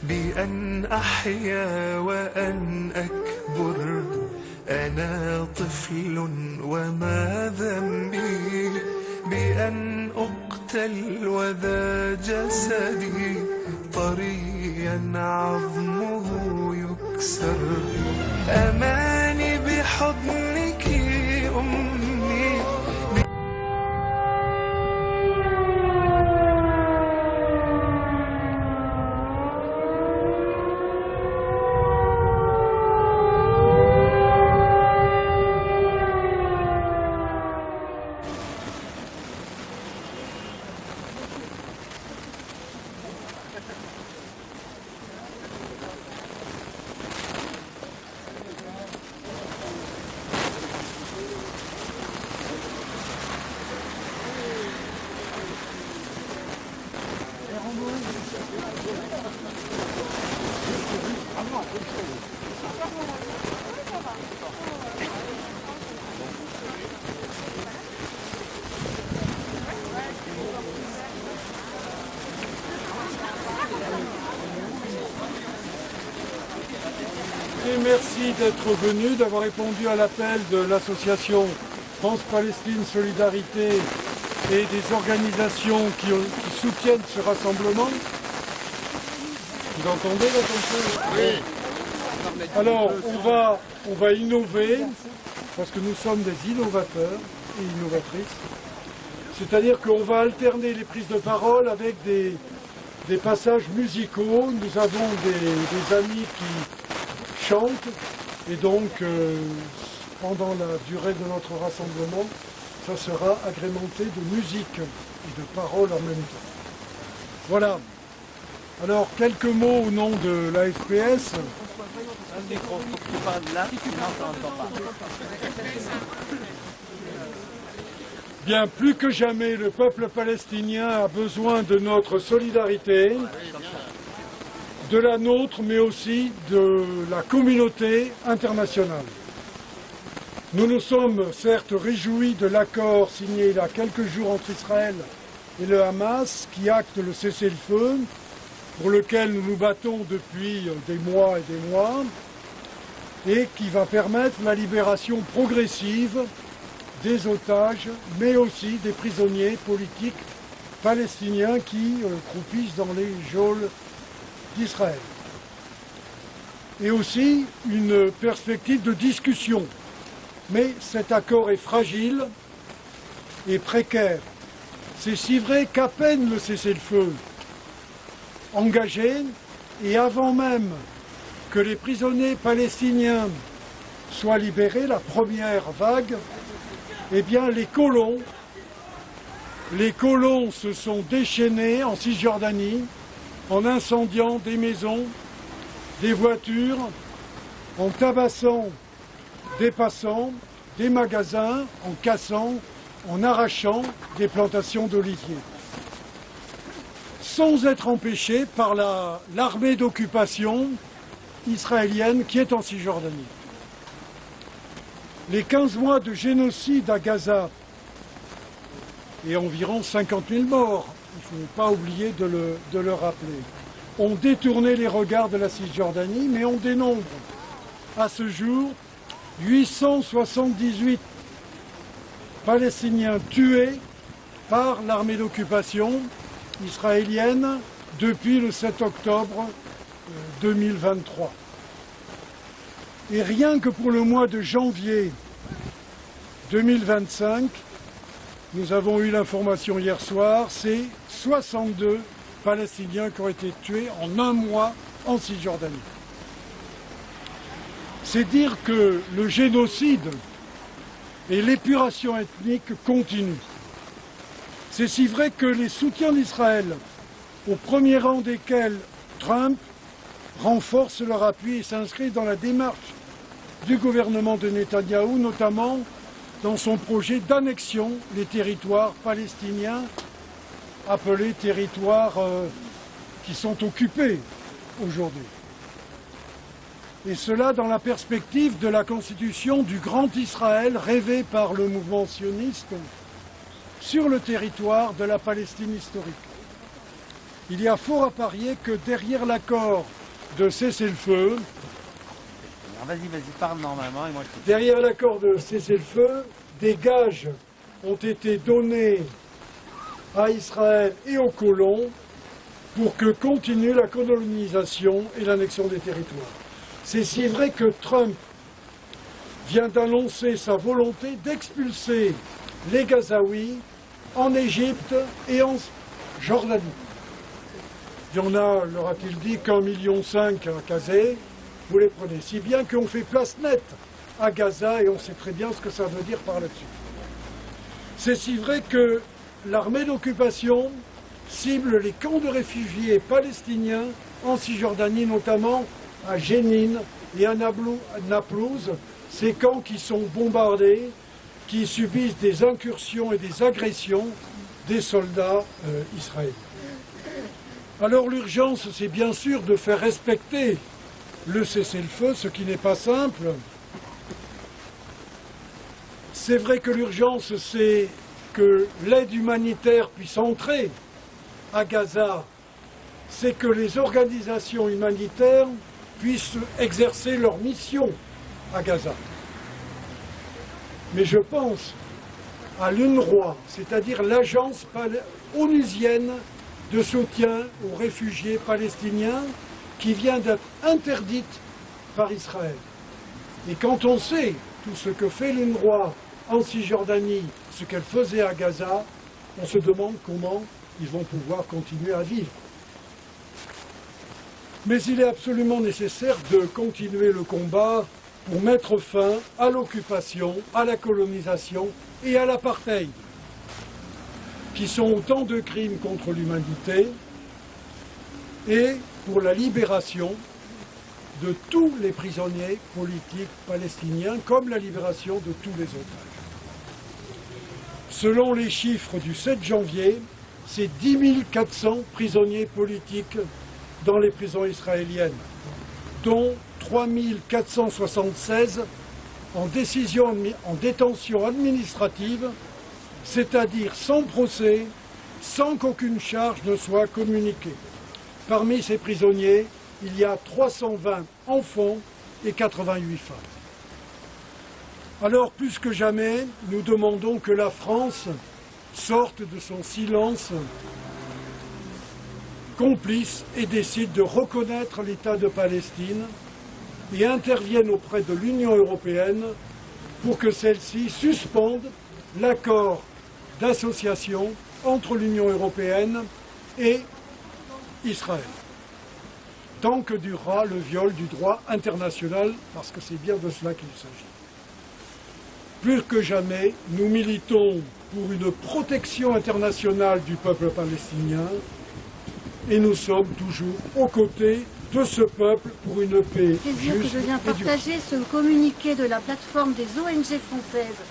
بأن أحيا وأن أكبر. أنا طفل وما ذنبي بأن أقتل وذا جسدي طريا عظمه يكسر. أماني بحضنك أمي. Et merci d'être venu, d'avoir répondu à l'appel de l'association France-Palestine Solidarité et des organisations qui soutiennent ce rassemblement. Vous entendez là comme ça? Oui. Alors on va innover, parce que nous sommes des innovateurs et innovatrices. C'est-à-dire qu'on va alterner les prises de parole avec des passages musicaux. Nous avons des amis qui chantent et donc pendant la durée de notre rassemblement, ça sera agrémenté de musique et de paroles en même temps. Voilà. Alors quelques mots au nom de la FPS. Bien, plus que jamais, le peuple palestinien a besoin de notre solidarité, de la nôtre, mais aussi de la communauté internationale. Nous nous sommes certes réjouis de l'accord signé il y a quelques jours entre Israël et le Hamas, qui acte le cessez-le-feu, pour lequel nous nous battons depuis des mois, et qui va permettre la libération progressive des otages, mais aussi des prisonniers politiques palestiniens qui croupissent dans les geôles d'Israël. Et aussi une perspective de discussion. Mais cet accord est fragile et précaire. C'est si vrai qu'à peine le cessez-le-feu engagé, et avant même que les prisonniers palestiniens soient libérés, la première vague, eh bien les colons se sont déchaînés en Cisjordanie en incendiant des maisons, des voitures, en tabassant des passants, des magasins, en cassant, en arrachant des plantations d'oliviers, sans être empêchés par l'armée d'occupation israélienne qui est en Cisjordanie. Les 15 mois de génocide à Gaza et environ 50 000 morts, il ne faut pas oublier de le rappeler, ont détourné les regards de la Cisjordanie, mais on dénombre à ce jour 878 Palestiniens tués par l'armée d'occupation israélienne depuis le 7 octobre 2023. Et rien que pour le mois de janvier 2025, nous avons eu l'information hier soir, c'est 62 Palestiniens qui ont été tués en un mois en Cisjordanie. C'est dire que le génocide et l'épuration ethnique continuent. C'est si vrai que les soutiens d'Israël, au premier rang desquels Trump, renforcent leur appui et s'inscrivent dans la démarche du gouvernement de Netanyahou, notamment dans son projet d'annexion des territoires palestiniens, appelés territoires qui sont occupés aujourd'hui. Et cela dans la perspective de la constitution du Grand Israël rêvé par le mouvement sioniste sur le territoire de la Palestine historique. il y a fort à parier que derrière l'accord de cessez-le-feu, Vas-y, parle normalement et moi je te... derrière l'accord de cessez-le-feu, des gages ont été donnés à Israël et aux colons pour que continue la colonisation et l'annexion des territoires. C'est si vrai que Trump vient d'annoncer sa volonté d'expulser les Gazaouis en Égypte et en Jordanie. Il y en a, leur a-t-il dit, qu'1,5 million à caser. Vous les prenez. Si bien qu'on fait place nette à Gaza et on sait très bien ce que ça veut dire par là-dessus. C'est si vrai que l'armée d'occupation cible les camps de réfugiés palestiniens en Cisjordanie, notamment à Jénine et à Naplouse, ces camps qui sont bombardés, qui subissent des incursions et des agressions des soldats israéliens. Alors l'urgence, c'est bien sûr de faire respecter le cessez-le-feu, ce qui n'est pas simple. C'est vrai que l'urgence, c'est que l'aide humanitaire puisse entrer à Gaza, c'est que les organisations humanitaires puissent exercer leur mission à Gaza. Mais je pense à l'UNRWA, c'est-à-dire l'agence onusienne de soutien aux réfugiés palestiniens qui vient d'être interdite par Israël. Et quand on sait tout ce que fait l'UNRWA en Cisjordanie, ce qu'elle faisait à Gaza, on se demande comment ils vont pouvoir continuer à vivre. Mais il est absolument nécessaire de continuer le combat pour mettre fin à l'occupation, à la colonisation et à l'apartheid, qui sont autant de crimes contre l'humanité, et pour la libération de tous les prisonniers politiques palestiniens, comme la libération de tous les otages. Selon les chiffres du 7 janvier, c'est 10 400 prisonniers politiques dans les prisons israéliennes, dont 3 476 en détention administrative, c'est-à-dire sans procès, sans qu'aucune charge ne soit communiquée. Parmi ces prisonniers, il y a 320 enfants et 88 femmes. Alors, plus que jamais, nous demandons que la France sorte de son silence complice et décide de reconnaître l'État de Palestine et intervienne auprès de l'Union européenne pour que celle-ci suspende l'accord d'association entre l'Union européenne et Israël, tant que durera le viol du droit international, parce que c'est bien de cela qu'il s'agit. Plus que jamais, nous militons pour une protection internationale du peuple palestinien et nous sommes toujours aux côtés de ce peuple pour une paix juste que je viens et durable. partager ce communiqué de la plateforme des ONG françaises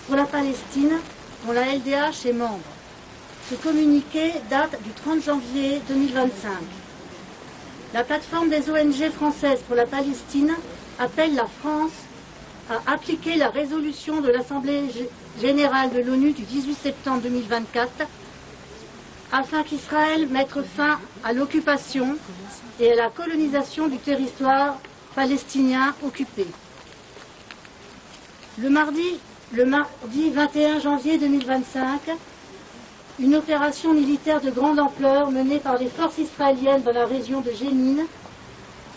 pour la Palestine, dont la LDH est membre. Ce communiqué date du 30 janvier 2025. La plateforme des ONG françaises pour la Palestine appelle la France à appliquer la résolution de l'Assemblée générale de l'ONU du 18 septembre 2024 afin qu'Israël mette fin à l'occupation et à la colonisation du territoire palestinien occupé. Le mardi 21 janvier 2025, une opération militaire de grande ampleur menée par les forces israéliennes dans la région de Jénine,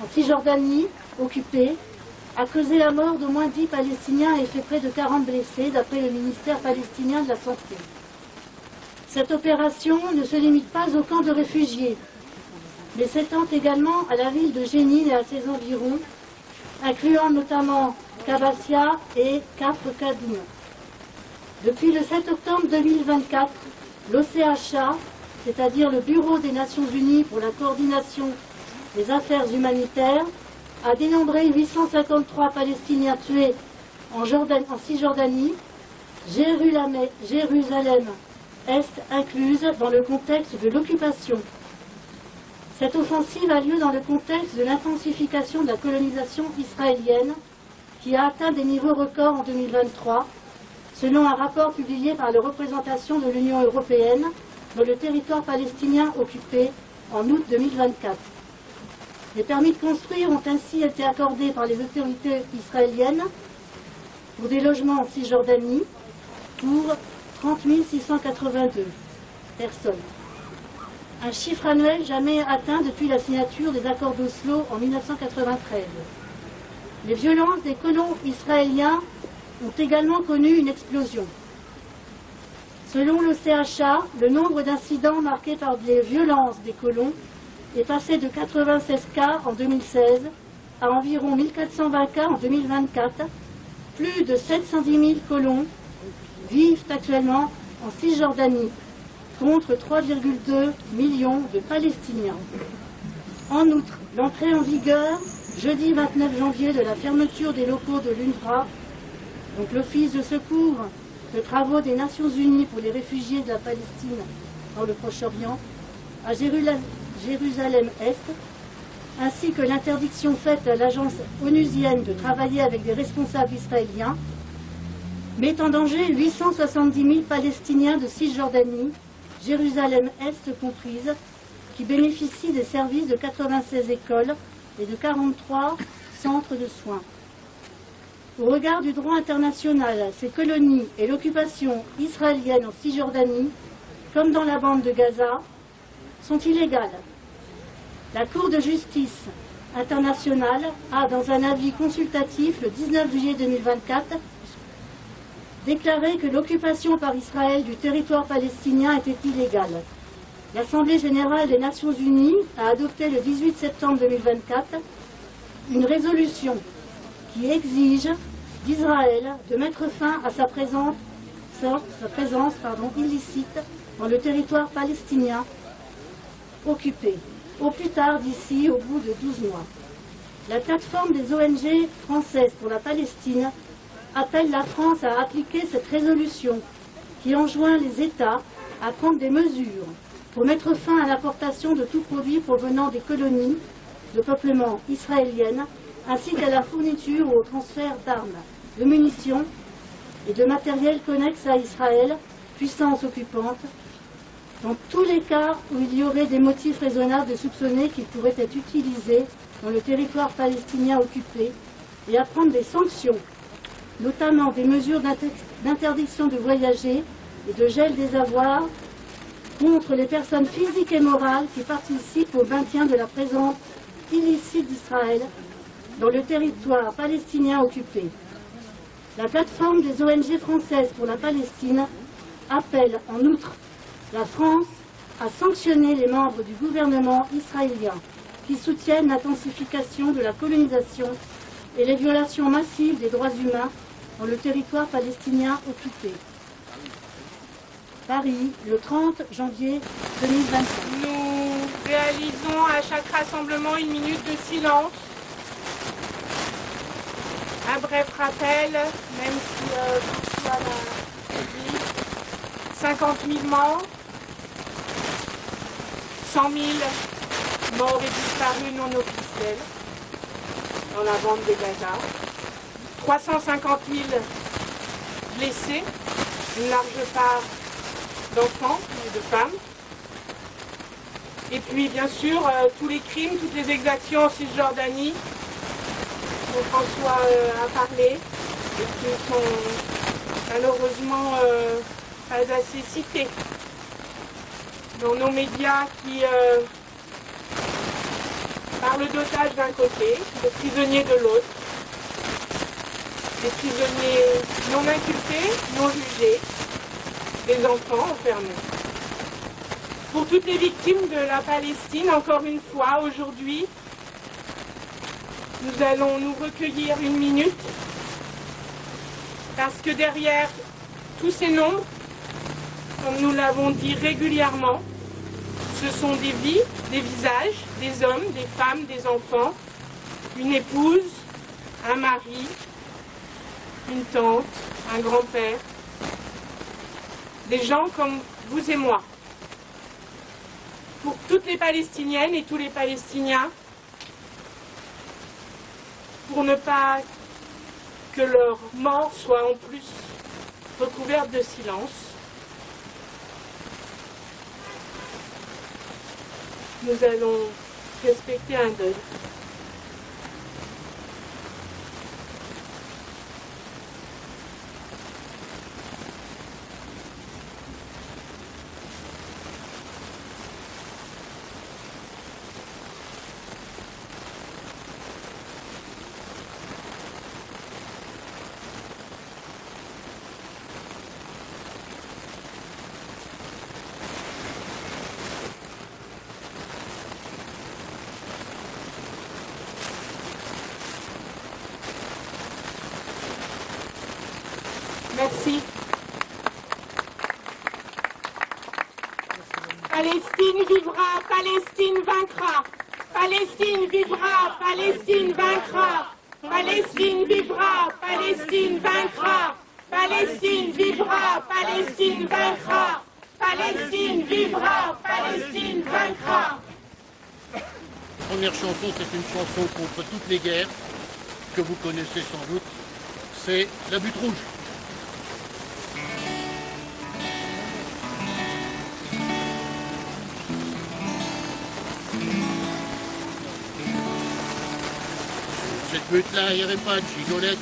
en Cisjordanie, occupée, a causé la mort d'au moins 10 Palestiniens et fait près de 40 blessés, d'après le ministère palestinien de la Santé. Cette opération ne se limite pas au camp de réfugiés, mais s'étend également à la ville de Jénine et à ses environs, incluant notamment Kabassia et Kafr Kadmon. Depuis le 7 octobre 2024, l'OCHA, c'est-à-dire le Bureau des Nations Unies pour la coordination des affaires humanitaires, a dénombré 853 Palestiniens tués en Cisjordanie, Jérusalem-Est incluse dans le contexte de l'occupation. Cette offensive a lieu dans le contexte de l'intensification de la colonisation israélienne qui a atteint des niveaux records en 2023, selon un rapport publié par la représentation de l'Union européenne dans le territoire palestinien occupé en août 2024. Les permis de construire ont ainsi été accordés par les autorités israéliennes pour des logements en Cisjordanie pour 30 682 personnes. Un chiffre annuel jamais atteint depuis la signature des accords d'Oslo en 1993. Les violences des colons israéliens ont également connu une explosion. Selon le CHA, le nombre d'incidents marqués par les violences des colons est passé de 96 cas en 2016 à environ 1420 cas en 2024. Plus de 710 000 colons vivent actuellement en Cisjordanie, contre 3,2 millions de Palestiniens. En outre, l'entrée en vigueur, jeudi 29 janvier, de la fermeture des locaux de l'UNRWA, donc l'Office de secours de travaux des Nations Unies pour les réfugiés de la Palestine dans le Proche-Orient, à Jérusalem-Est, ainsi que l'interdiction faite à l'agence onusienne de travailler avec des responsables israéliens, met en danger 870 000 Palestiniens de Cisjordanie, Jérusalem-Est comprise, qui bénéficient des services de 96 écoles et de 43 centres de soins. Au regard du droit international, ces colonies et l'occupation israélienne en Cisjordanie, comme dans la bande de Gaza, sont illégales. La Cour de justice internationale a, dans un avis consultatif le 19 juillet 2024, déclaré que l'occupation par Israël du territoire palestinien était illégale. L'Assemblée générale des Nations unies a adopté le 18 septembre 2024 une résolution qui exige d'Israël de mettre fin à sa présence illicite dans le territoire palestinien occupé, au plus tard d'ici au bout de 12 mois. La plateforme des ONG françaises pour la Palestine appelle la France à appliquer cette résolution qui enjoint les États à prendre des mesures pour mettre fin à l'importation de tout produit provenant des colonies de peuplement israéliennes, ainsi qu'à la fourniture ou au transfert d'armes, de munitions et de matériel connexe à Israël, puissance occupante, dans tous les cas où il y aurait des motifs raisonnables de soupçonner qu'ils pourraient être utilisés dans le territoire palestinien occupé, et à prendre des sanctions, notamment des mesures d'interdiction de voyager et de gel des avoirs contre les personnes physiques et morales qui participent au maintien de la présence illicite d'Israël dans le territoire palestinien occupé. La plateforme des ONG françaises pour la Palestine appelle en outre la France à sanctionner les membres du gouvernement israélien qui soutiennent l'intensification de la colonisation et les violations massives des droits humains dans le territoire palestinien occupé. Paris, le 30 janvier 2025. Nous réalisons à chaque rassemblement une minute de silence. Un bref rappel, même si beaucoup à l'église, 50 000 morts, 100 000 morts et disparus non officiels dans la bande de Gaza, 350 000 blessés, une large part d'enfants et de femmes. Et puis bien sûr tous les crimes, toutes les exactions en Cisjordanie dont François a parlé et qui ne sont malheureusement pas assez cités dans nos médias qui parlent d'otages d'un côté, de prisonniers de l'autre, des prisonniers non inculpés, non jugés, des enfants enfermés. Pour toutes les victimes de la Palestine, encore une fois, aujourd'hui, nous allons nous recueillir une minute, parce que derrière tous ces nombres, comme nous l'avons dit régulièrement, ce sont des vies, des visages, des hommes, des femmes, des enfants, une épouse, un mari, une tante, un grand-père, des gens comme vous et moi. Pour toutes les Palestiniennes et tous les Palestiniens, pour ne pas que leur mort soit en plus recouverte de silence. nous allons respecter un deuil. Merci. Palestine vivra, Palestine vaincra. Palestine vivra, Palestine vaincra. Palestine vivra, Palestine vaincra. Palestine vivra, Palestine vaincra. Palestine vivra, Palestine vaincra. La première chanson, c'est une chanson contre toutes les guerres, que vous connaissez sans doute. C'est La Butte Rouge. Cette butte-là, il n'y avait pas de gigolette,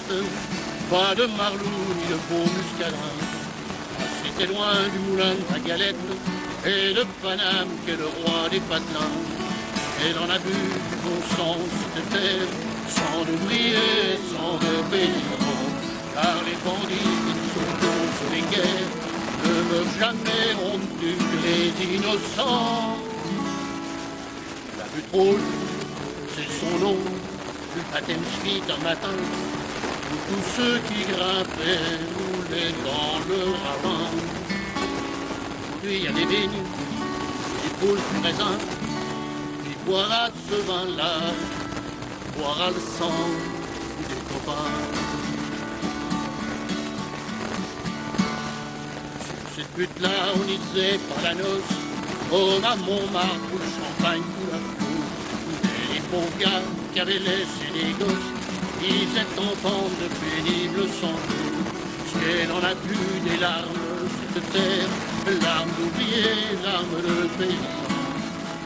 pas de marlou, ni de beau muscadin. C'était loin du moulin de la galette et de Paname qui est le roi des patelins. Elle en a bu du bon sang cette terre, sans d'ouvriers, sans de paysans. Car les bandits qui sont contre les guerres ne meurent jamais, on tue les innocents. La butte rouge, c'est son nom. Le baptême suit un matin, où tous ceux qui grimpaient roulaient dans le ravin. Aujourd'hui, il y a des vignes, des poules, du raisin, qui boira de ce vin-là, boira le sang des copains. Sur cette butte-là, on y disait pas la noce, on a Montmartre où le champagne coule à flot. Et les pauvres gars qui avaient laissé des gosses, ils étaient en pente de pénibles sans doute. Parce qu'elle en a plus des larmes, cette terre, larmes d'ouvriers, larmes de paysans.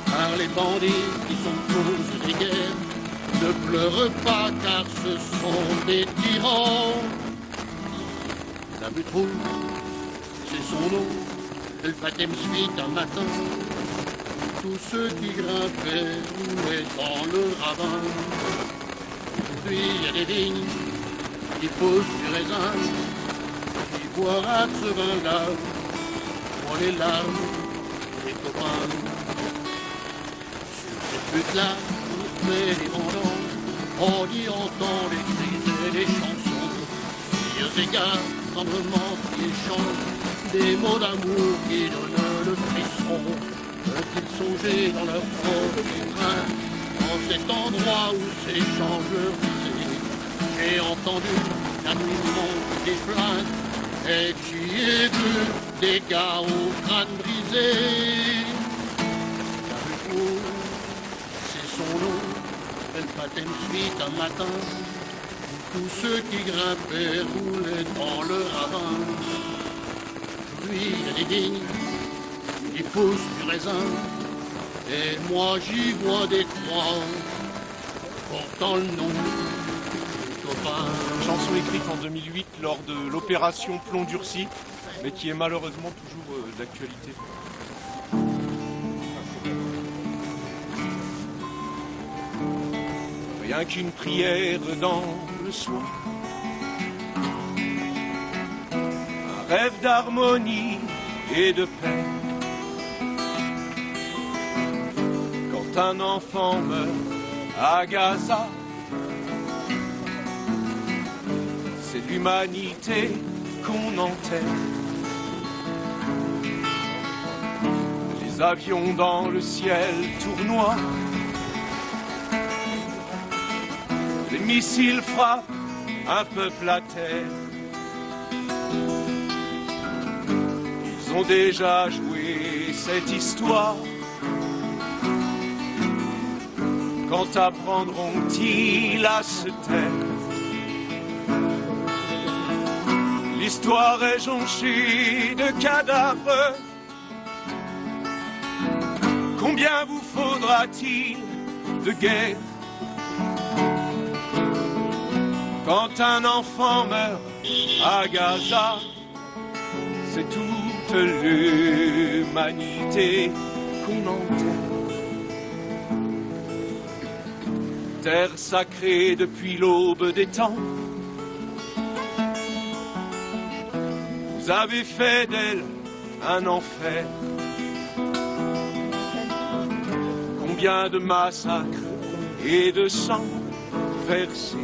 Car les bandits qui sont cause des guerres ne pleurent pas car ce sont des tyrans. La butte rouge, c'est son nom, le baptême suit un matin. Tous ceux qui grimpaient roulaient dans le ravin. Aujourd'hui, il y a des vignes qui poussent du raisin, qui boira de ce vin-là pour les larmes des copains. Sur cette butte-là, on fait des vendanges, on y entend les cris et les chansons. Vieux égards, tendrement qui échangent des mots d'amour qui donnent le frisson. Qu'ils songeaient dans leur propre chagrin, en cet endroit où s'échangent leurs risées. J'ai entendu la nuit monter des plaintes, et j'y ai vu des gars au crâne brisé. La butte rouge, c'est son nom, elle baptême suite un matin, où tous ceux qui grimpaient roulaient dans le ravin. Aujourd'hui, il y a des vignes qui poussent du raisin, et moi j'y vois des croix portant le nom du copain. Chanson écrite en 2008 lors de l'opération Plomb Durci, mais qui est malheureusement toujours d'actualité. Rien qu'une prière dans le soir, un rêve d'harmonie et de paix. Un enfant meurt à Gaza, c'est l'humanité qu'on enterre. Les avions dans le ciel tournoient, les missiles frappent un peuple à terre. Ils ont déjà joué cette histoire. Quand apprendront-ils à se taire? L'histoire est jonchée de cadavres. Combien vous faudra-t-il de guerre quand un enfant meurt à Gaza? C'est toute l'humanité qu'on enterre. Terre sacrée depuis l'aube des temps, vous avez fait d'elle un enfer. Combien de massacres et de sang versés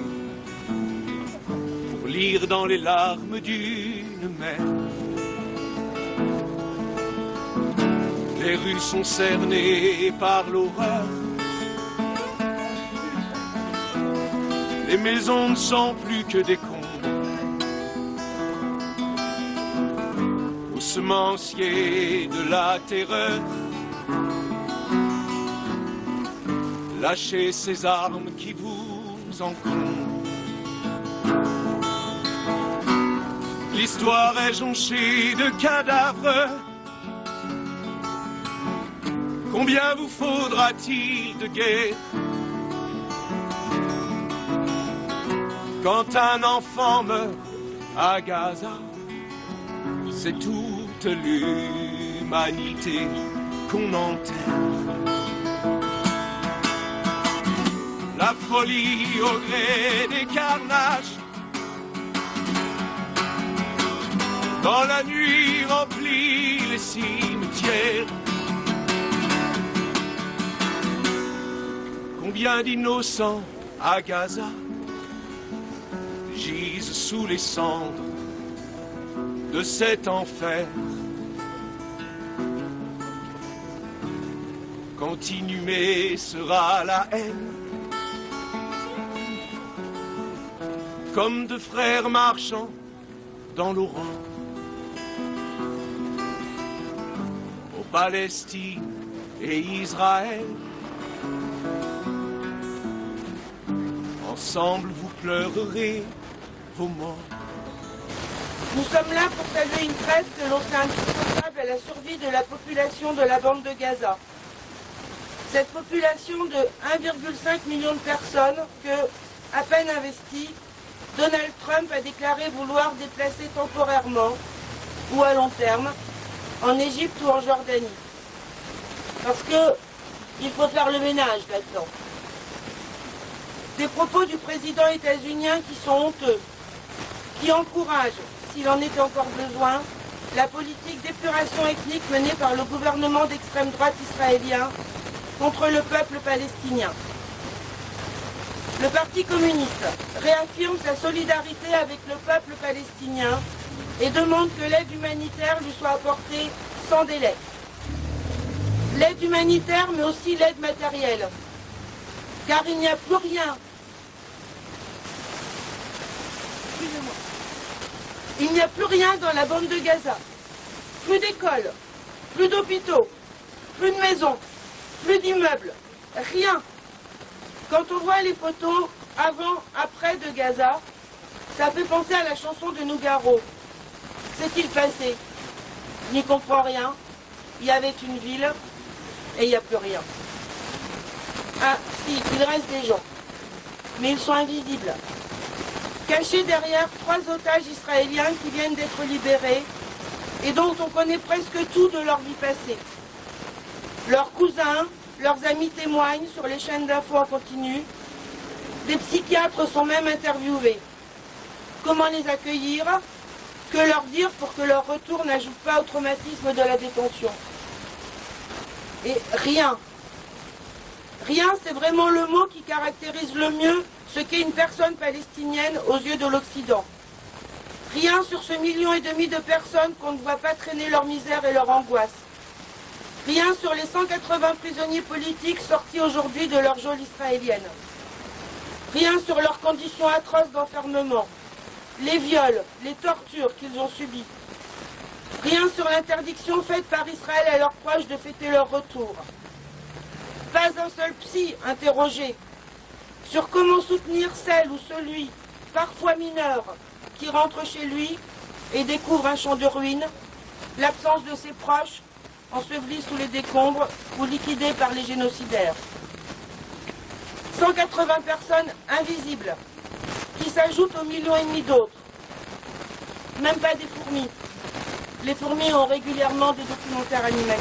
pour lire dans les larmes d'une mère. Les rues sont cernées par l'horreur. Les maisons ne sont plus que des combes. Aux semenciers de la terreur, lâchez ces armes qui vous encombrent. L'histoire est jonchée de cadavres. Combien vous faudra-t-il de guerre quand un enfant meurt à Gaza? C'est toute l'humanité qu'on enterre. La folie au gré des carnages, dans la nuit remplit les cimetières. Combien d'innocents à Gaza gisent sous les cendres de cet enfer. Quand inhumée sera la haine, comme deux frères marchant dans l'Orient, aux Palestine et Israël. Ensemble vous pleurerez vos morts. Nous sommes là pour saluer une trêve que l'on sait indispensable à la survie de la population de la bande de Gaza. Cette population de 1,5 million de personnes que, à peine investie, Donald Trump a déclaré vouloir déplacer temporairement ou à long terme en Égypte ou en Jordanie. Parce qu'il faut faire le ménage là-dedans. Des propos du président états-unien qui sont honteux, qui encouragent, s'il en était encore besoin, la politique d'épuration ethnique menée par le gouvernement d'extrême droite israélien contre le peuple palestinien. Le Parti communiste réaffirme sa solidarité avec le peuple palestinien et demande que l'aide humanitaire lui soit apportée sans délai. L'aide humanitaire, mais aussi l'aide matérielle. Car il n'y a plus rien. Excusez-moi. Il n'y a plus rien dans la bande de Gaza. Plus d'écoles, plus d'hôpitaux, plus de maisons, plus d'immeubles, rien. Quand on voit les photos avant, après de Gaza, ça fait penser à la chanson de Nougaro. C'est-il passé? Je n'y comprends rien. Il y avait une ville et il n'y a plus rien. Ah, si, il reste des gens. Mais ils sont invisibles. Cachés derrière 3 otages israéliens qui viennent d'être libérés et dont on connaît presque tout de leur vie passée. Leurs cousins, leurs amis témoignent sur les chaînes d'infos en continu. Des psychiatres sont même interviewés. Comment les accueillir? Que leur dire pour que leur retour n'ajoute pas au traumatisme de la détention? Et rien. Rien, c'est vraiment le mot qui caractérise le mieux ce qu'est une personne palestinienne aux yeux de l'Occident. Rien sur ce 1,5 million de personnes qu'on ne voit pas traîner leur misère et leur angoisse. Rien sur les 180 prisonniers politiques sortis aujourd'hui de leur geôle israélienne. Rien sur leurs conditions atroces d'enfermement, les viols, les tortures qu'ils ont subies. Rien sur l'interdiction faite par Israël à leurs proches de fêter leur retour. Pas un seul psy interrogé sur comment soutenir celle ou celui, parfois mineur, qui rentre chez lui et découvre un champ de ruines, l'absence de ses proches, ensevelis sous les décombres ou liquidés par les génocidaires. 180 personnes invisibles qui s'ajoutent aux 1,5 millions d'autres. Même pas des fourmis. Les fourmis ont régulièrement des documentaires animaliers.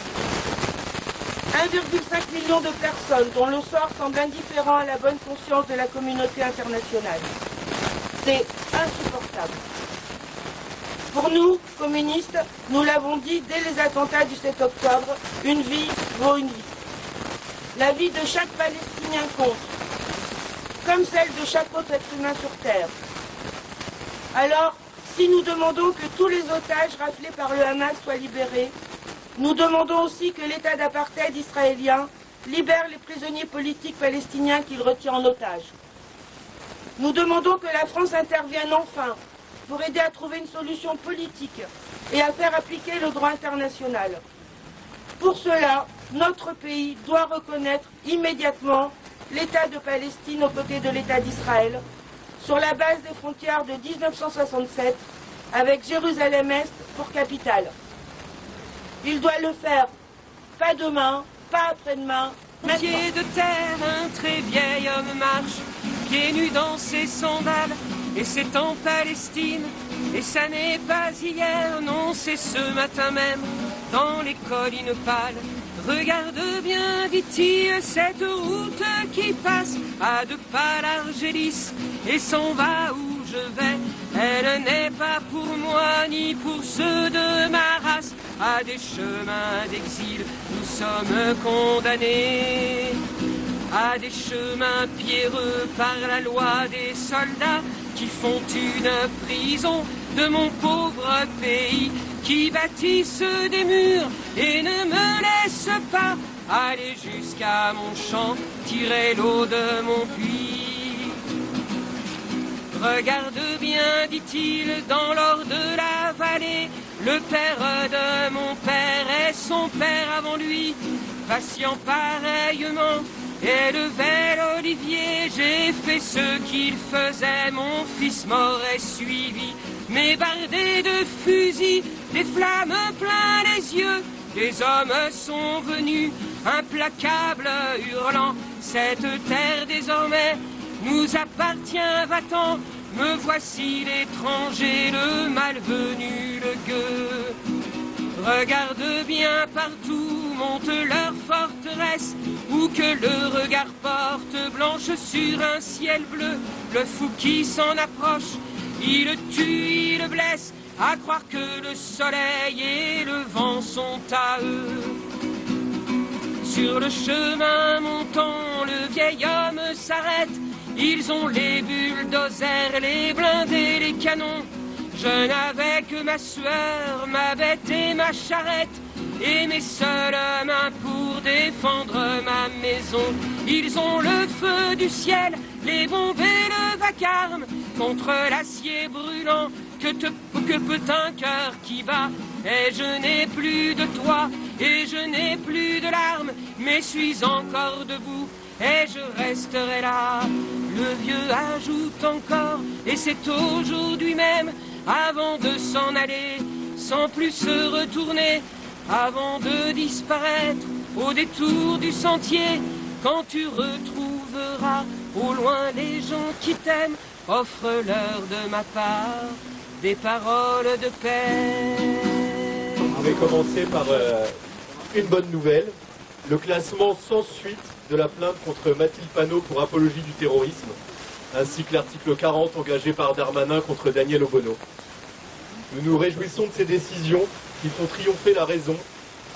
1,5 million de personnes dont le sort semble indifférent à la bonne conscience de la communauté internationale. C'est insupportable. Pour nous, communistes, nous l'avons dit dès les attentats du 7 octobre, une vie vaut une vie. La vie de chaque Palestinien compte, comme celle de chaque autre être humain sur Terre. Alors, si nous demandons que tous les otages raflés par le Hamas soient libérés, nous demandons aussi que l'État d'apartheid israélien libère les prisonniers politiques palestiniens qu'il retient en otage. Nous demandons que la France intervienne enfin pour aider à trouver une solution politique et à faire appliquer le droit international. Pour cela, notre pays doit reconnaître immédiatement l'État de Palestine aux côtés de l'État d'Israël, sur la base des frontières de 1967, avec Jérusalem-Est pour capitale. Il doit le faire, pas demain, pas après-demain, maintenant. Pied de terre, un très vieil homme marche, pieds nus dans ses sandales, et c'est en Palestine, et ça n'est pas hier, non, c'est ce matin même, dans les collines pâles. Regarde bien, dit-il, cette route qui passe à 2 pas larges et lisses et s'en va où je vais. Elle n'est pas pour moi ni pour ceux de ma race. À des chemins d'exil, nous sommes condamnés. À des chemins pierreux par la loi des soldats qui font une prison de mon pauvre pays, qui bâtissent des murs et ne me laissent pas aller jusqu'à mon champ, tirer l'eau de mon puits. Regarde bien, dit-il, dans l'or de la vallée, le père de mon père et son père avant lui, patient pareillement, élevait l'olivier. J'ai fait ce qu'il faisait, mon fils m'aurait suivi, mais bardé de fusils, des flammes plein les yeux, les hommes sont venus, implacables, hurlant, cette terre désormais nous appartient, va-t'en, me voici l'étranger, le malvenu, le gueux. Regarde bien partout, monte leur forteresse, où que le regard porte, blanche sur un ciel bleu, le fou qui s'en approche, il le tue, il le blesse, à croire que le soleil et le vent sont à eux. Sur le chemin montant, le vieil homme s'arrête, ils ont les bulldozers, les blindés, les canons. Je n'avais que ma sueur, ma bête et ma charrette, et mes seules mains pour défendre ma maison. Ils ont le feu du ciel, les bombes et le vacarme, contre l'acier brûlant, que peut un cœur qui bat. Et je n'ai plus de toi, et je n'ai plus de larmes, mais suis encore debout, et je resterai là. Le vieux ajoute encore, et c'est aujourd'hui même, avant de s'en aller, sans plus se retourner, avant de disparaître au détour du sentier, quand tu retrouveras au loin les gens qui t'aiment, offre-leur de ma part des paroles de paix. Je vais commencer par une bonne nouvelle, le classement sans suite de la plainte contre Mathilde Panot pour apologie du terrorisme, ainsi que l'article 40 engagé par Darmanin contre Daniel Obono. Nous nous réjouissons de ces décisions qui font triompher la raison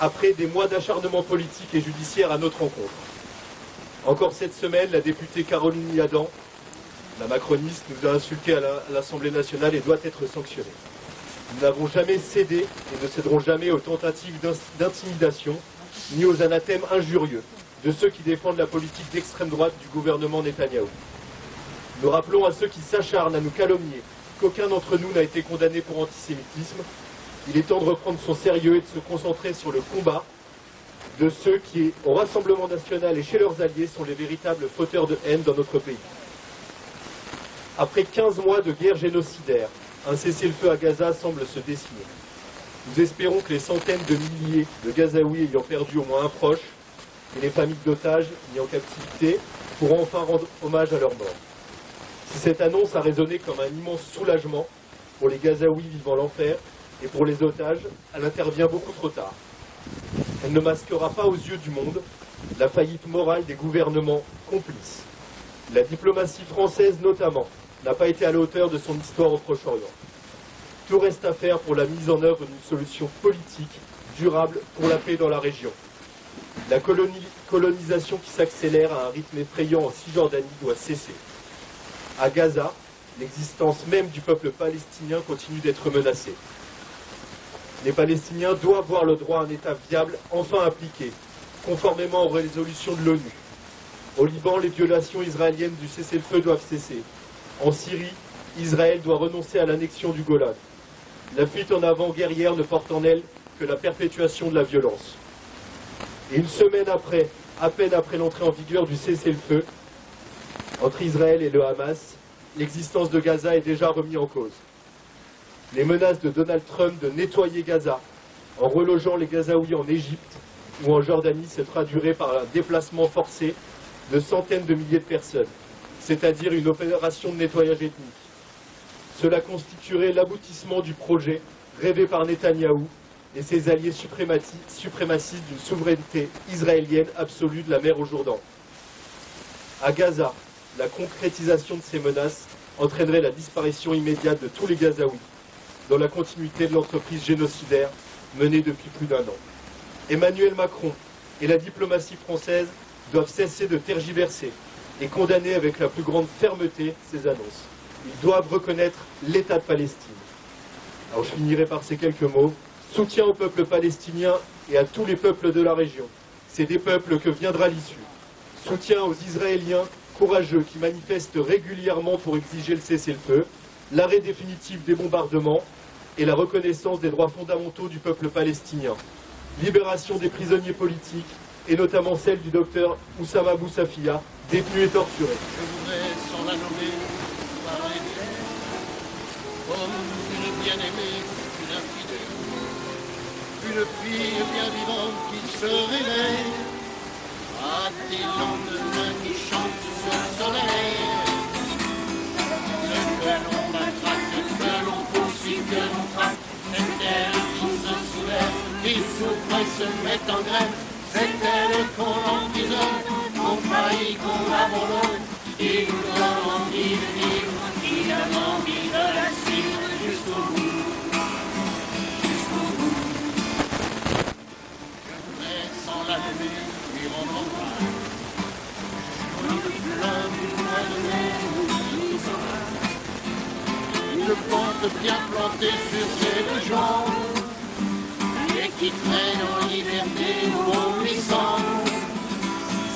après des mois d'acharnement politique et judiciaire à notre encontre. Encore cette semaine, la députée Caroline Yadan, la macroniste, nous a insultés à l'Assemblée nationale et doit être sanctionnée. Nous n'avons jamais cédé et ne céderons jamais aux tentatives d'intimidation ni aux anathèmes injurieux de ceux qui défendent la politique d'extrême droite du gouvernement Netanyahou. Nous rappelons à ceux qui s'acharnent à nous calomnier qu'aucun d'entre nous n'a été condamné pour antisémitisme. Il est temps de reprendre son sérieux et de se concentrer sur le combat de ceux qui, au Rassemblement national et chez leurs alliés, sont les véritables fauteurs de haine dans notre pays. Après 15 mois de guerre génocidaire, un cessez-le-feu à Gaza semble se dessiner. Nous espérons que les centaines de milliers de Gazaouis ayant perdu au moins un proche et les familles d'otages mis en captivité pourront enfin rendre hommage à leur mort. Si cette annonce a résonné comme un immense soulagement pour les Gazaouis vivant l'enfer et pour les otages, elle intervient beaucoup trop tard. Elle ne masquera pas aux yeux du monde la faillite morale des gouvernements complices. La diplomatie française notamment n'a pas été à la hauteur de son histoire au Proche-Orient. Tout reste à faire pour la mise en œuvre d'une solution politique durable pour la paix dans la région. La colonisation qui s'accélère à un rythme effrayant en Cisjordanie doit cesser. À Gaza, l'existence même du peuple palestinien continue d'être menacée. Les Palestiniens doivent voir le droit à un État viable enfin appliqué, conformément aux résolutions de l'ONU. Au Liban, les violations israéliennes du cessez-le-feu doivent cesser. En Syrie, Israël doit renoncer à l'annexion du Golan. La fuite en avant guerrière ne porte en elle que la perpétuation de la violence. Et une semaine après, à peine après l'entrée en vigueur du cessez-le-feu entre Israël et le Hamas, l'existence de Gaza est déjà remise en cause. Les menaces de Donald Trump de nettoyer Gaza en relogeant les Gazaouis en Égypte ou en Jordanie se traduiraient par un déplacement forcé de centaines de milliers de personnes, c'est-à-dire une opération de nettoyage ethnique. Cela constituerait l'aboutissement du projet rêvé par Netanyahou et ses alliés suprémacistes d'une souveraineté israélienne absolue de la mer au Jourdain. À Gaza, la concrétisation de ces menaces entraînerait la disparition immédiate de tous les Gazaouis, dans la continuité de l'entreprise génocidaire menée depuis plus d'1 an. Emmanuel Macron et la diplomatie française doivent cesser de tergiverser et condamner avec la plus grande fermeté ces annonces. Ils doivent reconnaître l'État de Palestine. Alors je finirai par ces quelques mots. Soutien au peuple palestinien et à tous les peuples de la région. C'est des peuples que viendra l'issue. Soutien aux Israéliens courageux qui manifestent régulièrement pour exiger le cessez-le-feu, l'arrêt définitif des bombardements et la reconnaissance des droits fondamentaux du peuple palestinien. Libération des prisonniers politiques et notamment celle du docteur Oussama Boussafia, détenu et torturé. Je voudrais, sans la nommer, parler d'elle, comme une bien-aimée, une infidèle, une fille bien vivante qui se réveille à des lendemains qui chantent sous le soleil. Que l'on matraque, que l'on poursuit, que l'on frappe, c'est elle qui se soulève, qui souffre et se met en grève. C'est elle qu'on emprisonne, qu'on trahit, qu'on abandonne, qui nous donne envie de vivre, qui donne envie de la suivre jusqu'au bout. Jusqu'au bout. Je voudrais, sans la nommer, lui rendre hommage. Plein du mois de mai, une plante bien plantée sur ses deux jambes et qui traîne en liberté où on lui semble.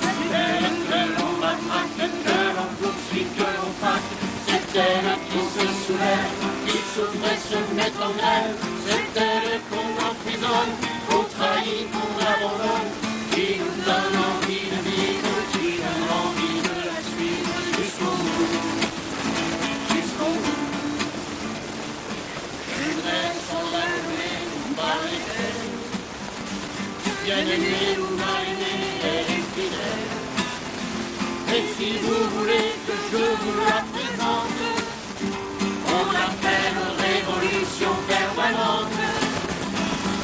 C'est elle que l'on matraque, que l'on poursuit, que l'on frappe. C'est elle qui se soulève, qui souffre et se met en grève. C'est elle qu'on emprisonne, qu'on trahit, qu'on abandonne, qui nous donne envie de vivre, qui donne envie de la suivre jusqu'au bout. Jusqu'au bout. Je voudrais sans la nommer vous parler d'elle. Bien aimée ou mal aimée, elle est fidèle. Et si vous voulez que je vous la présente, on l'appelle révolution permanente.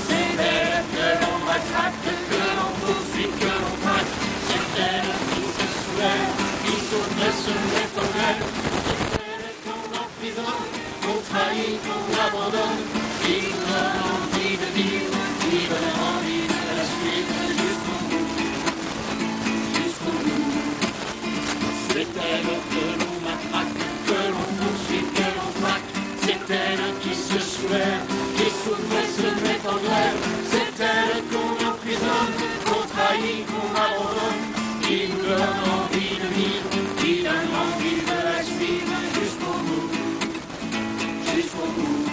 C'est elle que l'on matraque, que l'on poursuit, que l'on traque. C'est elle qui se soulève, qui souffre et se met en grève. C'est elle qu'on emprisonne, qu'on trahit, qu'on abandonne, qui nous donne envie de vivre, qui donne envie de la suivre jusqu'au bout. Jusqu'au bout. C'est elle que l'on matraque, que l'on poursuit, que l'on traque. C'est elle qui se soulève, qui souffre et se met en grève. C'est elle qu'on emprisonne, qu'on trahit, qu'on abandonne, qui nous donne envie de vivre, qui donne envie de la suivre jusqu'au bout. Jusqu'au bout.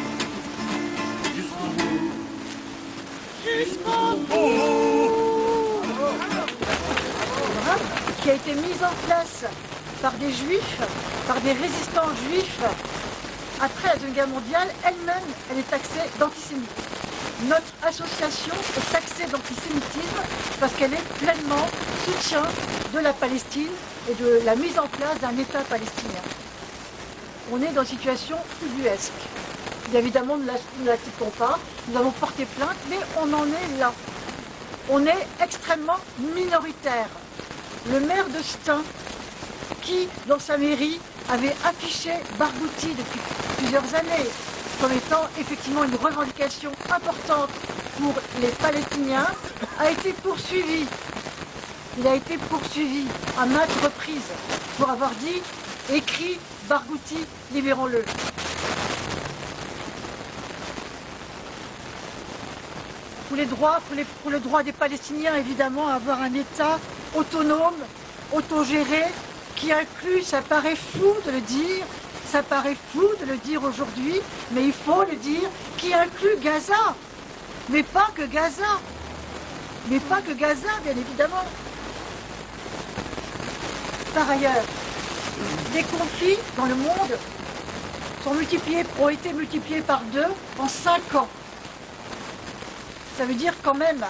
Jusqu'au bout. Jusqu'au bout. Qui a été mise en place par des juifs, par des résistants juifs après la Deuxième Guerre mondiale, elle-même, elle est taxée d'antisémite. notre association est taxée d'antisémitisme parce qu'elle est pleinement soutien de la Palestine et de la mise en place d'un État palestinien. On est dans une situation ubuesque. Évidemment, nous ne l'acceptons pas, nous avons porté plainte, mais on en est là. On est extrêmement minoritaire. Le maire de Stein, qui, dans sa mairie, avait affiché Barghouti depuis plusieurs années, comme étant effectivement une revendication importante pour les Palestiniens, a été poursuivi. Il a été poursuivi à maintes reprises pour avoir dit « écrit Barghouti, libérons-le ». Pour le droit des Palestiniens, évidemment, à avoir un État autonome, autogéré, qui inclut, ça paraît fou de le dire, ça paraît fou de le dire aujourd'hui, mais il faut le dire, qui inclut Gaza. Mais pas que Gaza. Mais pas que Gaza, bien évidemment. Par ailleurs, les conflits dans le monde ont été multipliés par 2 en 5 ans. Ça veut dire quand même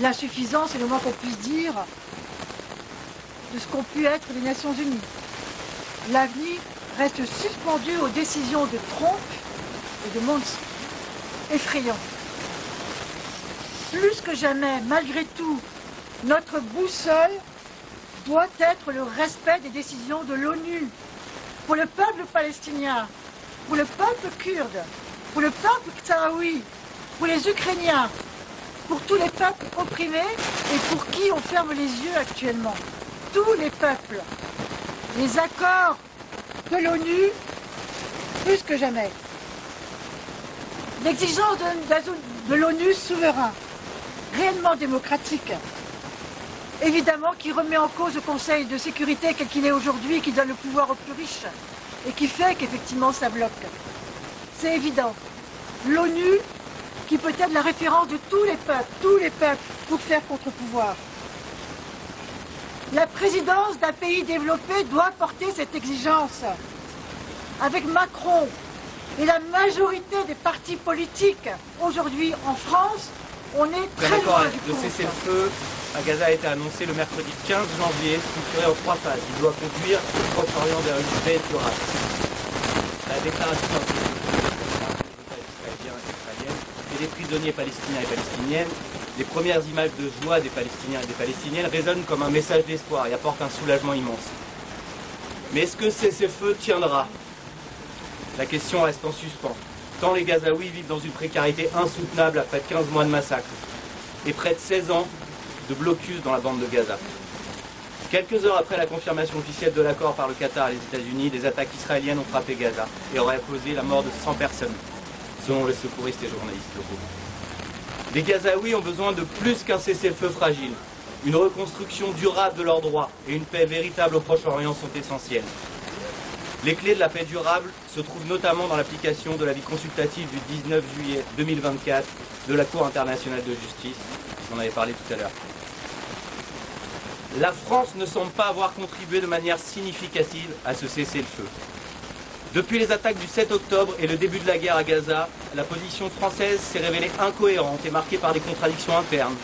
l'insuffisance, c'est le moins qu'on puisse dire, de ce qu'ont pu être les Nations Unies. L'avenir reste suspendu aux décisions de Trump et de Monson. Effrayant. Plus que jamais, malgré tout, notre boussole doit être le respect des décisions de l'ONU. Pour le peuple palestinien, pour le peuple kurde, pour le peuple sahraoui, pour les Ukrainiens, pour tous les peuples opprimés et pour qui on ferme les yeux actuellement. Tous les peuples. Les accords de l'ONU, plus que jamais. L'exigence de l'ONU souverain, réellement démocratique, évidemment qui remet en cause le Conseil de sécurité tel qu'il est aujourd'hui, qui donne le pouvoir aux plus riches et qui fait qu'effectivement ça bloque. C'est évident. L'ONU qui peut être la référence de tous les peuples pour faire contre-pouvoir. La présidence d'un pays développé doit porter cette exigence. Avec Macron et la majorité des partis politiques aujourd'hui en France, on est très loin du compte. Le cessez-le-feu à Gaza a été annoncé le mercredi 15 janvier, structuré en 3 phases. Il doit conduire le Proche-Orient vers une paix durable. La déclaration et des prisonniers palestiniens et palestiniennes, les premières images de joie des Palestiniens et des Palestiniennes résonnent comme un message d'espoir et apportent un soulagement immense. Mais est-ce que cessez-le-feu tiendra? La question reste en suspens. Tant les Gazaouis vivent dans une précarité insoutenable après 15 mois de massacre et près de 16 ans de blocus dans la bande de Gaza. Quelques heures après la confirmation officielle de l'accord par le Qatar et les États-Unis, des attaques israéliennes ont frappé Gaza et auraient causé la mort de 100 personnes, selon les secouristes et journalistes locaux. Les Gazaouis ont besoin de plus qu'un cessez-le-feu fragile. Une reconstruction durable de leurs droits et une paix véritable au Proche-Orient sont essentielles. Les clés de la paix durable se trouvent notamment dans l'application de l'avis consultatif du 19 juillet 2024 de la Cour internationale de justice. J'en avais parlé tout à l'heure. La France ne semble pas avoir contribué de manière significative à ce cessez-le-feu. Depuis les attaques du 7 octobre et le début de la guerre à Gaza, la position française s'est révélée incohérente et marquée par des contradictions internes,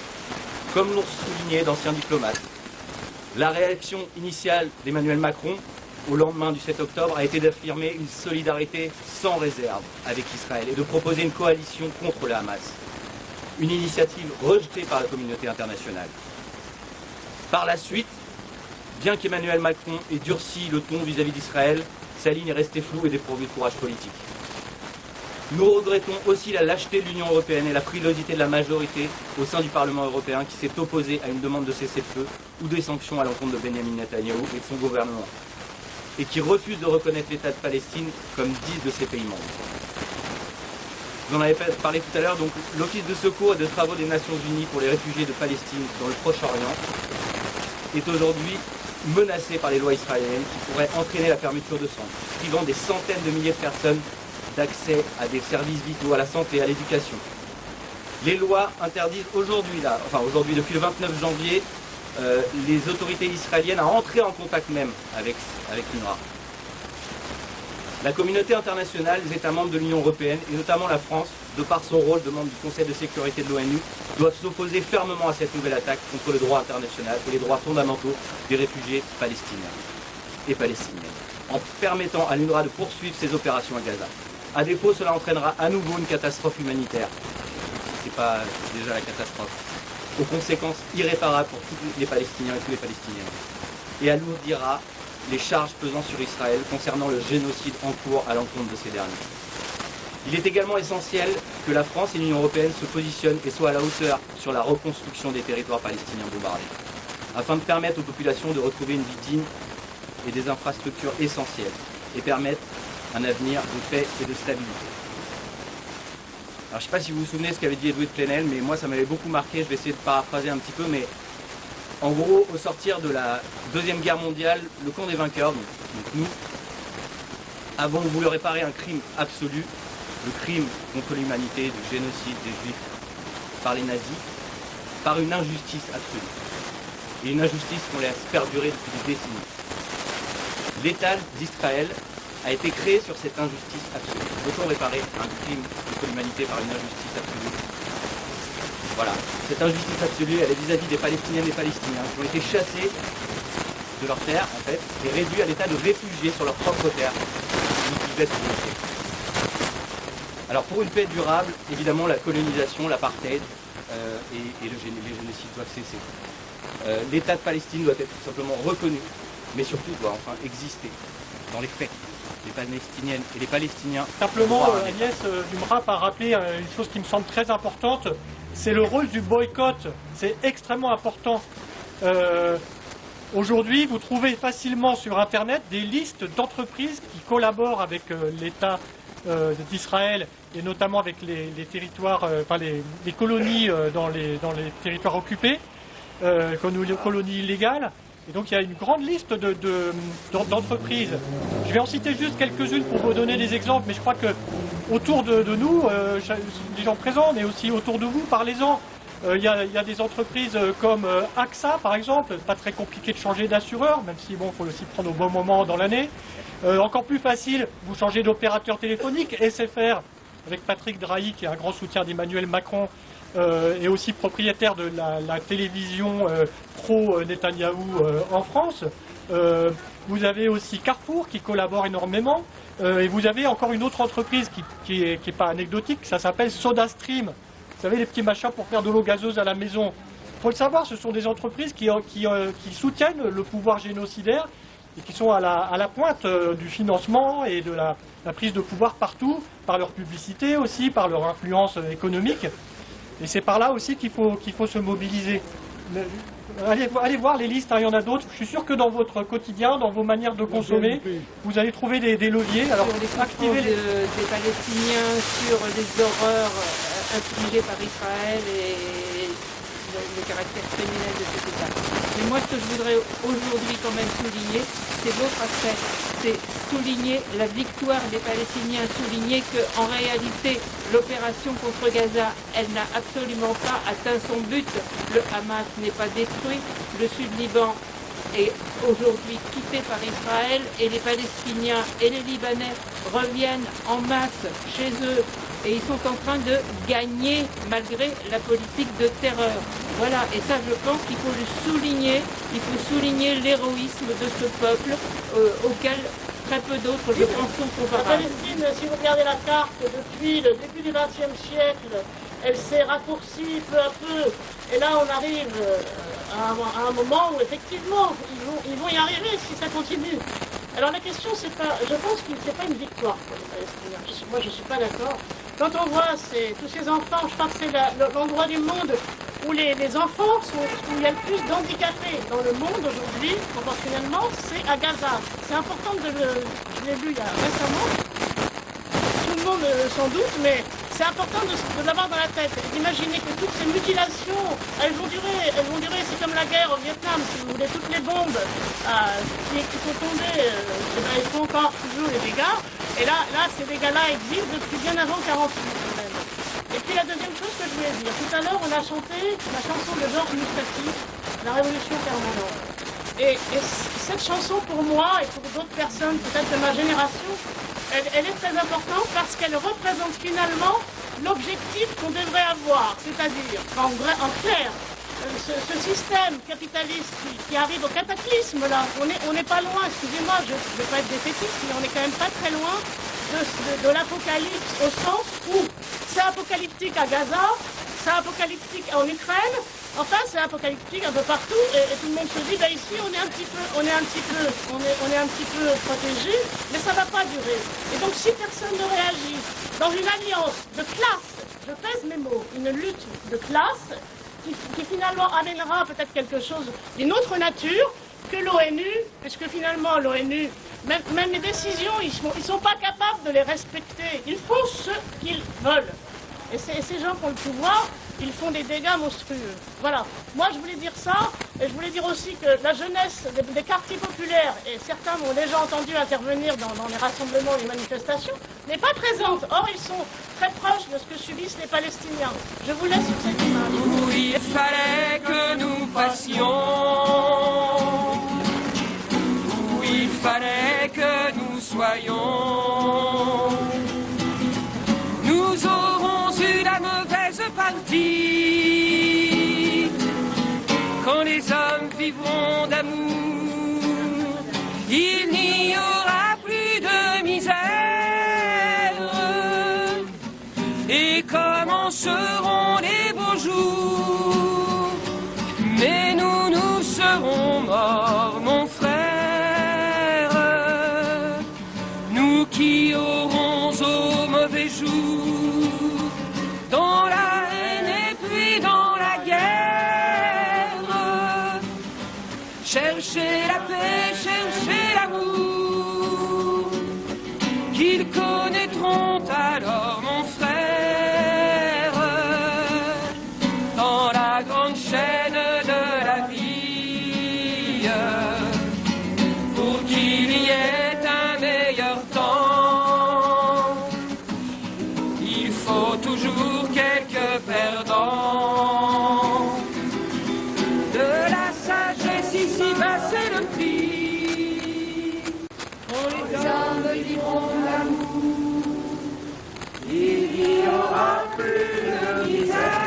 comme l'ont souligné d'anciens diplomates. La réaction initiale d'Emmanuel Macron au lendemain du 7 octobre a été d'affirmer une solidarité sans réserve avec Israël et de proposer une coalition contre le Hamas. Une initiative rejetée par la communauté internationale. Par la suite, bien qu'Emmanuel Macron ait durci le ton vis-à-vis d'Israël, sa ligne est restée floue et dépourvue de courage politique. Nous regrettons aussi la lâcheté de l'Union européenne et la frilosité de la majorité au sein du Parlement européen qui s'est opposée à une demande de cessez-le-feu ou des sanctions à l'encontre de Benyamin Netanyahou et de son gouvernement, et qui refuse de reconnaître l'État de Palestine comme 10 de ses pays membres. Vous en avez parlé tout à l'heure, donc l'Office de secours et de travaux des Nations Unies pour les réfugiés de Palestine dans le Proche-Orient est aujourd'hui menacé par les lois israéliennes qui pourraient entraîner la fermeture de centres, privant des centaines de milliers de personnes d'accès à des services vitaux, à la santé, à l'éducation. Les lois interdisent aujourd'hui, depuis le 29 janvier, les autorités israéliennes à entrer en contact même avec l'UNRWA. La communauté internationale, les États membres de l'Union européenne, et notamment la France, de par son rôle de membre du Conseil de sécurité de l'ONU, doivent s'opposer fermement à cette nouvelle attaque contre le droit international et les droits fondamentaux des réfugiés palestiniens et palestiniennes, en permettant à l'UNRWA de poursuivre ses opérations à Gaza. À défaut, cela entraînera à nouveau une catastrophe humanitaire. C'est pas déjà la catastrophe. Aux conséquences irréparables pour tous les Palestiniens et tous les Palestiniennes. Et alourdira les charges pesant sur Israël concernant le génocide en cours à l'encontre de ces derniers. Il est également essentiel que la France et l'Union européenne se positionnent et soient à la hauteur sur la reconstruction des territoires palestiniens bombardés, afin de permettre aux populations de retrouver une vie digne et des infrastructures essentielles, et permettre un avenir de paix et de stabilité. Alors, je ne sais pas si vous vous souvenez ce qu'avait dit Edouard Plenel, mais moi ça m'avait beaucoup marqué, je vais essayer de paraphraser un petit peu, mais en gros, au sortir de la Deuxième Guerre mondiale, le camp des vainqueurs, donc nous, avons voulu réparer un crime absolu, le crime contre l'humanité, du génocide des Juifs par les nazis, par une injustice absolue. Et une injustice qu'on laisse perdurer depuis des décennies. L'État d'Israël a été créé sur cette injustice absolue. Peut-on réparer un crime contre l'humanité par une injustice absolue? Voilà, cette injustice absolue, elle est vis-à-vis des Palestiniennes et des Palestiniens qui ont été chassés de leur terre, en fait, et réduits à l'état de réfugiés sur leur propre terre, qui vivent sous le ciel. Alors pour une paix durable, évidemment, la colonisation, l'apartheid et les génocides doivent cesser. L'État de Palestine doit être tout simplement reconnu, mais surtout doit enfin exister dans les faits. Les Palestiniennes et les Palestiniens. Simplement, Agnès Dumrap a rappelé une chose qui me semble très importante, c'est le rôle du boycott. C'est extrêmement important. Aujourd'hui, vous trouvez facilement sur Internet des listes d'entreprises qui collaborent avec l'État d'Israël et notamment avec les territoires, les colonies dans les territoires occupés, colonies illégales. Et donc il y a une grande liste d'entreprises. Je vais en citer juste quelques-unes pour vous donner des exemples, mais je crois que autour de nous, les gens présents, mais aussi autour de vous, parlez-en. Il y a des entreprises comme AXA, par exemple, pas très compliqué de changer d'assureur, même si bon, il faut aussi prendre au bon moment dans l'année. Encore plus facile, vous changez d'opérateur téléphonique, SFR, avec Patrick Drahi, qui est un grand soutien d'Emmanuel Macron, et aussi propriétaire de la télévision pro-Netanyahou en France. Vous avez aussi Carrefour qui collabore énormément. Et vous avez encore une autre entreprise qui est pas anecdotique, ça s'appelle SodaStream. Vous savez, les petits machins pour faire de l'eau gazeuse à la maison. Il faut le savoir, ce sont des entreprises qui soutiennent le pouvoir génocidaire et qui sont à la pointe du financement et de la prise de pouvoir partout, par leur publicité aussi, par leur influence économique. Et c'est par là aussi qu'il faut se mobiliser. Allez voir les listes, hein, il y en a d'autres. Je suis sûr que dans votre quotidien, dans vos manières de consommer, vous allez trouver des leviers. Alors, sur les propos des Palestiniens, sur les horreurs infligées par Israël et le caractère criminel de cet État. Mais moi, ce que je voudrais aujourd'hui quand même souligner, c'est l'autre aspect. C'est souligner la victoire des Palestiniens, souligner qu'en réalité, l'opération contre Gaza, elle n'a absolument pas atteint son but. Le Hamas n'est pas détruit, le Sud-Liban est aujourd'hui quitté par Israël et les Palestiniens et les Libanais reviennent en masse chez eux et ils sont en train de gagner malgré la politique de terreur. Voilà, et ça je pense qu'il faut le souligner, il faut souligner l'héroïsme de ce peuple auquel très peu d'autres, je pense, sont comparables. La Palestine, si vous regardez la carte, depuis le début du XXe siècle, elle s'est raccourcie peu à peu. Et là, on arrive à un moment où, effectivement, ils vont y arriver si ça continue. Alors la question, c'est pas, je pense que c'est pas une victoire pour les Palestiniens. Moi, je suis pas d'accord. Quand on voit tous ces enfants, je crois que c'est l'endroit du monde où les enfants où il y a le plus d'handicapés dans le monde aujourd'hui, proportionnellement, c'est à Gaza. C'est important je l'ai lu récemment, tout le monde sans doute, mais c'est important de l'avoir dans la tête, d'imaginer que toutes ces mutilations, elles vont durer, c'est comme la guerre au Vietnam, si vous voulez, toutes les bombes qui sont tombées, elles font encore toujours les dégâts, et là ces dégâts-là existent depuis bien avant 48 même. Et puis la deuxième chose que je voulais dire, tout à l'heure on a chanté la chanson de Georges Moustaki, La Révolution permanente. Et cette chanson pour moi et pour d'autres personnes peut-être de ma génération, elle est très importante parce qu'elle représente finalement l'objectif qu'on devrait avoir, c'est-à-dire, en clair, ce système capitaliste qui arrive au cataclysme, là, on n'est pas loin, excusez-moi, je ne vais pas être défaitiste, mais on n'est quand même pas très loin de l'apocalypse, au sens où c'est apocalyptique à Gaza, c'est apocalyptique en Ukraine, enfin c'est apocalyptique un peu partout, et tout le monde se dit, ben ici on est un petit peu protégé, mais ça ne va pas durer. Et donc si personne ne réagit dans une alliance de classe, je pèse mes mots, une lutte de classe, qui finalement amènera peut-être quelque chose d'une autre nature que l'ONU, puisque finalement l'ONU, même les décisions, ils sont pas capables de les respecter. Ils font ce qu'ils veulent. Et ces gens qui ont le pouvoir, ils font des dégâts monstrueux. Voilà. Moi, je voulais dire ça, et je voulais dire aussi que la jeunesse des quartiers populaires, et certains m'ont déjà entendu intervenir dans les rassemblements, les manifestations, n'est pas présente. Or, ils sont très proches de ce que subissent les Palestiniens. Je vous laisse sur cette image. Où il fallait que nous passions, où il fallait que nous soyons, nous aurons eu la mauvaise partie. Quand les hommes vivront d'amour, il n'y aura plus de misère. Et commenceront les beaux jours, mais nous serons morts, mon frère. Nous qui aurons au mauvais jour, dans la haine et puis dans la guerre, cherchez la paix, cherchez l'amour, qu'ils connaîtront alors, mon frère, dans la grande chaîne de la vie, pour qu'il y ait un meilleur temps. Il faut toujours quelques perdants. De la sagesse ici-bas, c'est le prix. Quand les hommes vivront l'amour, il n'y aura plus de misère.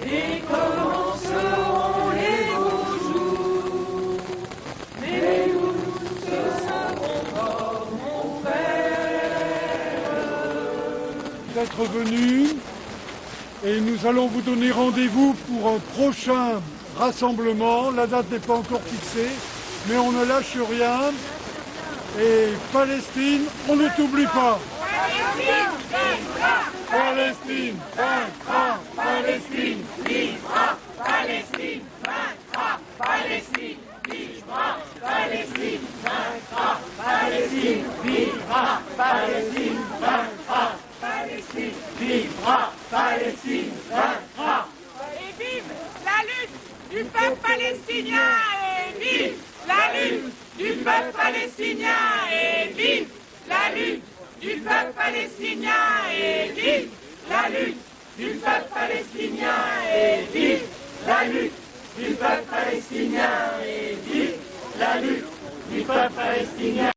Et commenceront les beaux jours, mais nous serons morts, mon frère. D'être venus, et nous allons vous donner rendez-vous pour un prochain rassemblement. La date n'est pas encore fixée, mais on ne lâche rien. Et Palestine, on ne t'oublie pas. Palestine vaincra, Palestine vivra, Palestine vaincra, Palestine vivra, Palestine vaincra, Palestine vivra, Palestine vaincra, Palestine vivra, Palestine vaincra. Et vive la lutte du peuple palestinien, et vive la lutte du peuple palestinien, et vive la lutte du peuple palestinien, et vive la lutte du peuple palestinien, et vive la lutte du peuple palestinien, et vive la lutte du peuple palestinien.